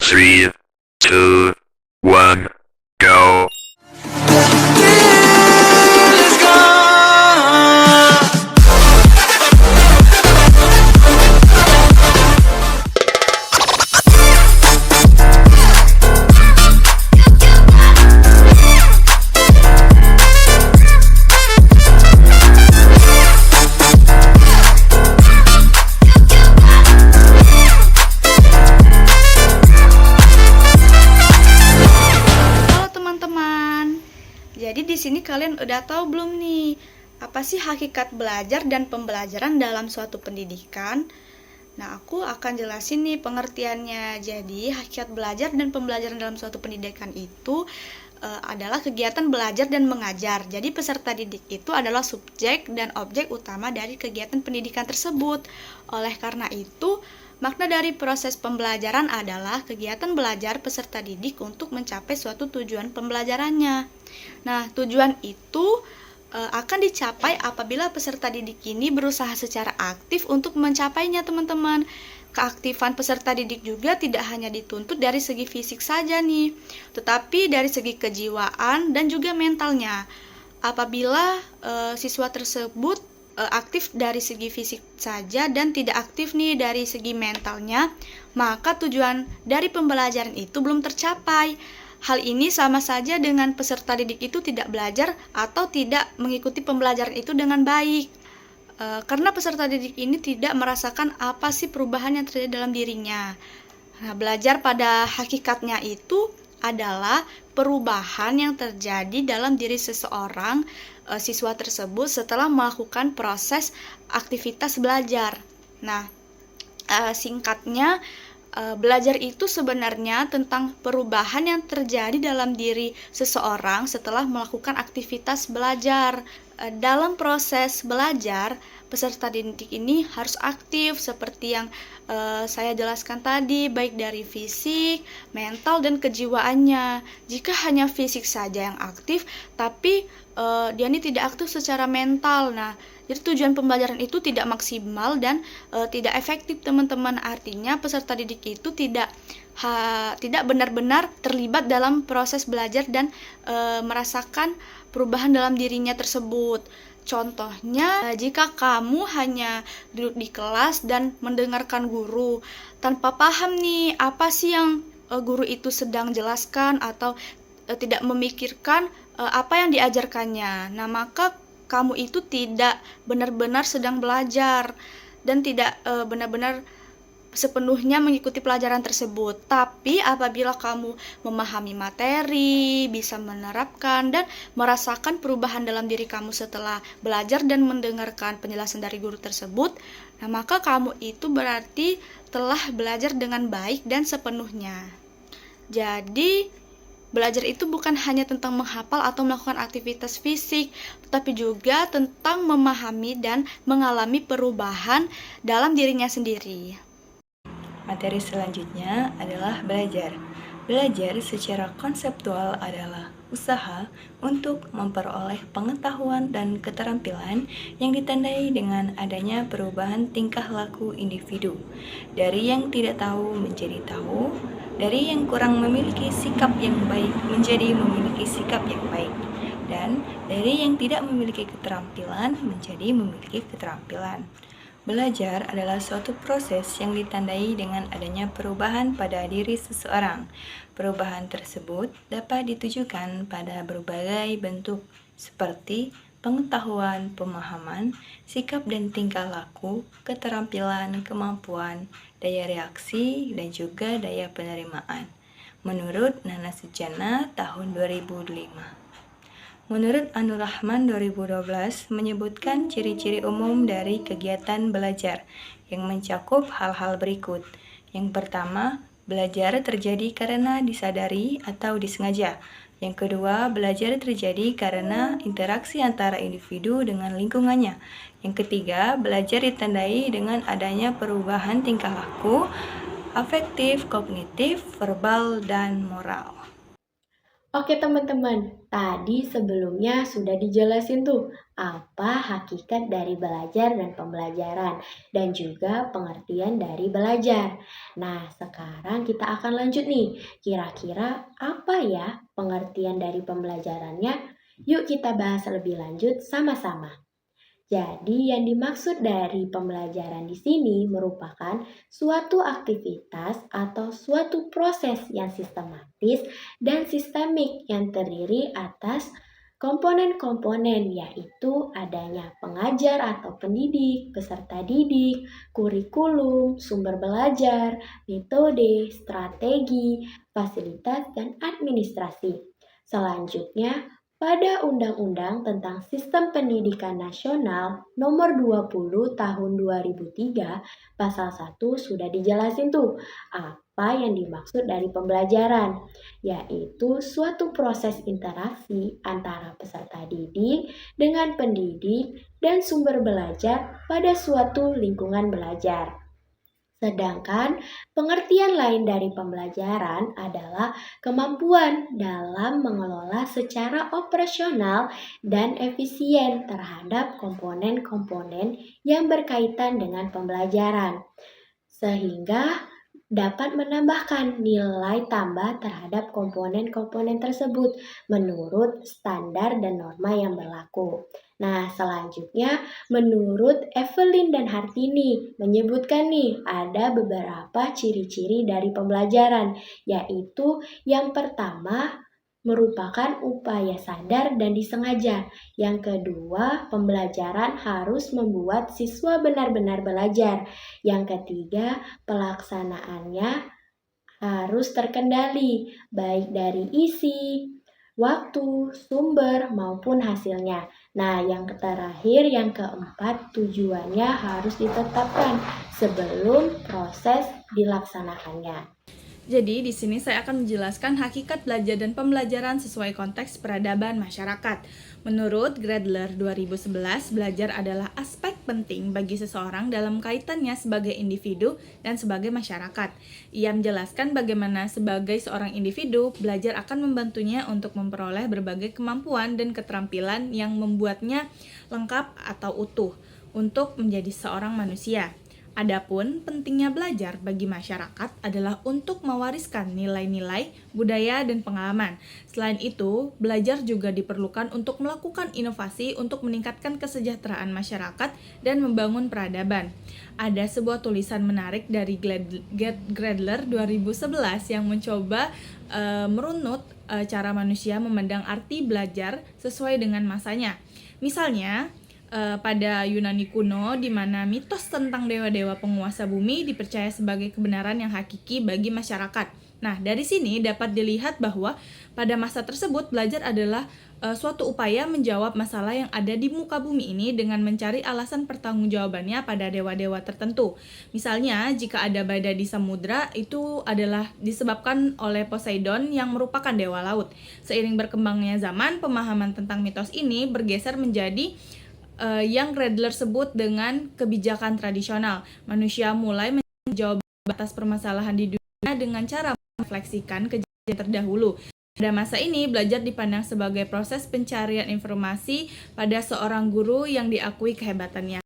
3, 2, 1, go. Jadi di sini kalian udah tahu belum nih, apa sih hakikat belajar dan pembelajaran dalam suatu pendidikan? Nah, aku akan jelasin nih pengertiannya. Jadi, hakikat belajar dan pembelajaran dalam suatu pendidikan itu adalah kegiatan belajar dan mengajar. Jadi, peserta didik itu adalah subjek dan objek utama dari kegiatan pendidikan tersebut. Oleh karena itu, makna dari proses pembelajaran adalah kegiatan belajar peserta didik untuk mencapai suatu tujuan pembelajarannya. Nah, tujuan itu akan dicapai apabila peserta didik ini berusaha secara aktif untuk mencapainya, teman-teman. Keaktifan peserta didik juga tidak hanya dituntut dari segi fisik saja nih, tetapi dari segi kejiwaan dan juga mentalnya. Apabila siswa tersebut aktif dari segi fisik saja dan tidak aktif nih dari segi mentalnya, maka tujuan dari pembelajaran itu belum tercapai. Hal ini sama saja dengan peserta didik itu tidak belajar atau tidak mengikuti pembelajaran itu dengan baik. Karena peserta didik ini tidak merasakan apa sih perubahan yang terjadi dalam dirinya. Nah, belajar pada hakikatnya itu adalah perubahan yang terjadi dalam diri seseorang siswa tersebut setelah melakukan proses aktivitas belajar. Nah, singkatnya, belajar itu sebenarnya tentang perubahan yang terjadi dalam diri seseorang setelah melakukan aktivitas belajar. Dalam proses belajar, peserta didik ini harus aktif seperti yang saya jelaskan tadi, baik dari fisik, mental, dan kejiwaannya. Jika hanya fisik saja yang aktif, tapi dia ini tidak aktif secara mental, nah jadi tujuan pembelajaran itu tidak maksimal dan tidak efektif, teman-teman. Artinya peserta didik itu tidak benar-benar terlibat dalam proses belajar dan merasakan perubahan dalam dirinya tersebut. Contohnya, jika kamu hanya duduk di kelas dan mendengarkan guru tanpa paham nih apa sih yang guru itu sedang jelaskan atau tidak memikirkan apa yang diajarkannya, nah maka kamu itu tidak benar-benar sedang belajar dan tidak benar-benar sepenuhnya mengikuti pelajaran tersebut. Tapi apabila kamu memahami materi, bisa menerapkan dan merasakan perubahan dalam diri kamu setelah belajar dan mendengarkan penjelasan dari guru tersebut, nah maka kamu itu berarti telah belajar dengan baik dan sepenuhnya. Jadi belajar itu bukan hanya tentang menghafal atau melakukan aktivitas fisik, tetapi juga tentang memahami dan mengalami perubahan dalam dirinya sendiri. Materi selanjutnya adalah belajar. Belajar secara konseptual adalah usaha untuk memperoleh pengetahuan dan keterampilan yang ditandai dengan adanya perubahan tingkah laku individu, dari yang tidak tahu menjadi tahu, dari yang kurang memiliki sikap yang baik menjadi memiliki sikap yang baik, dan dari yang tidak memiliki keterampilan menjadi memiliki keterampilan. Belajar adalah suatu proses yang ditandai dengan adanya perubahan pada diri seseorang. Perubahan tersebut dapat ditujukan pada berbagai bentuk seperti pengetahuan, pemahaman, sikap dan tingkah laku, keterampilan, kemampuan, daya reaksi, dan juga daya penerimaan. Menurut Nana Sujana tahun 2005. Menurut Anur Rahman 2012 menyebutkan ciri-ciri umum dari kegiatan belajar yang mencakup hal-hal berikut. Yang pertama, belajar terjadi karena disadari atau disengaja. Yang kedua, belajar terjadi karena interaksi antara individu dengan lingkungannya. Yang ketiga, belajar ditandai dengan adanya perubahan tingkah laku, afektif, kognitif, verbal, dan moral. Oke teman-teman, tadi sebelumnya sudah dijelasin tuh apa hakikat dari belajar dan pembelajaran dan juga pengertian dari belajar. Nah, sekarang kita akan lanjut nih. Kira-kira apa ya pengertian dari pembelajarannya? Yuk kita bahas lebih lanjut sama-sama. Jadi, yang dimaksud dari pembelajaran di sini merupakan suatu aktivitas atau suatu proses yang sistematis dan sistemik yang terdiri atas komponen-komponen, yaitu adanya pengajar atau pendidik, peserta didik, kurikulum, sumber belajar, metode, strategi, fasilitas, dan administrasi. Selanjutnya, pada Undang-Undang tentang Sistem Pendidikan Nasional Nomor 20 Tahun 2003, Pasal 1 sudah dijelasin tuh apa yang dimaksud dari pembelajaran, yaitu suatu proses interaksi antara peserta didik dengan pendidik dan sumber belajar pada suatu lingkungan belajar. Sedangkan pengertian lain dari pembelajaran adalah kemampuan dalam mengelola secara operasional dan efisien terhadap komponen-komponen yang berkaitan dengan pembelajaran, sehingga dapat menambahkan nilai tambah terhadap komponen-komponen tersebut menurut standar dan norma yang berlaku. Nah, selanjutnya menurut Evelyn dan Hartini menyebutkan nih ada beberapa ciri-ciri dari pembelajaran, yaitu yang pertama merupakan upaya sadar dan disengaja. Yang kedua, pembelajaran harus membuat siswa benar-benar belajar. Yang ketiga, pelaksanaannya harus terkendali, baik dari isi, waktu, sumber, maupun hasilnya. Nah, yang terakhir, yang keempat, tujuannya harus ditetapkan sebelum proses dilaksanakannya. Jadi, di sini saya akan menjelaskan hakikat belajar dan pembelajaran sesuai konteks peradaban masyarakat. Menurut Gradler 2011, belajar adalah aspek penting bagi seseorang dalam kaitannya sebagai individu dan sebagai masyarakat. Ia menjelaskan bagaimana sebagai seorang individu, belajar akan membantunya untuk memperoleh berbagai kemampuan dan keterampilan yang membuatnya lengkap atau utuh untuk menjadi seorang manusia. Adapun pentingnya belajar bagi masyarakat adalah untuk mewariskan nilai-nilai, budaya, dan pengalaman. Selain itu, belajar juga diperlukan untuk melakukan inovasi untuk meningkatkan kesejahteraan masyarakat dan membangun peradaban. Ada sebuah tulisan menarik dari Gradler 2011 yang mencoba merunut cara manusia memandang arti belajar sesuai dengan masanya. Misalnya, pada Yunani kuno, di mana mitos tentang dewa-dewa penguasa bumi dipercaya sebagai kebenaran yang hakiki bagi masyarakat. Nah, dari sini dapat dilihat bahwa pada masa tersebut belajar adalah suatu upaya menjawab masalah yang ada di muka bumi ini dengan mencari alasan pertanggungjawabannya pada dewa-dewa tertentu. Misalnya, jika ada badai di samudra, itu adalah disebabkan oleh Poseidon yang merupakan dewa laut. Seiring berkembangnya zaman, pemahaman tentang mitos ini bergeser menjadi yang Gradler sebut dengan kebijakan tradisional. Manusia mulai menjawab batas permasalahan di dunia dengan cara merefleksikan kejadian terdahulu. Pada masa ini, belajar dipandang sebagai proses pencarian informasi pada seorang guru yang diakui kehebatannya.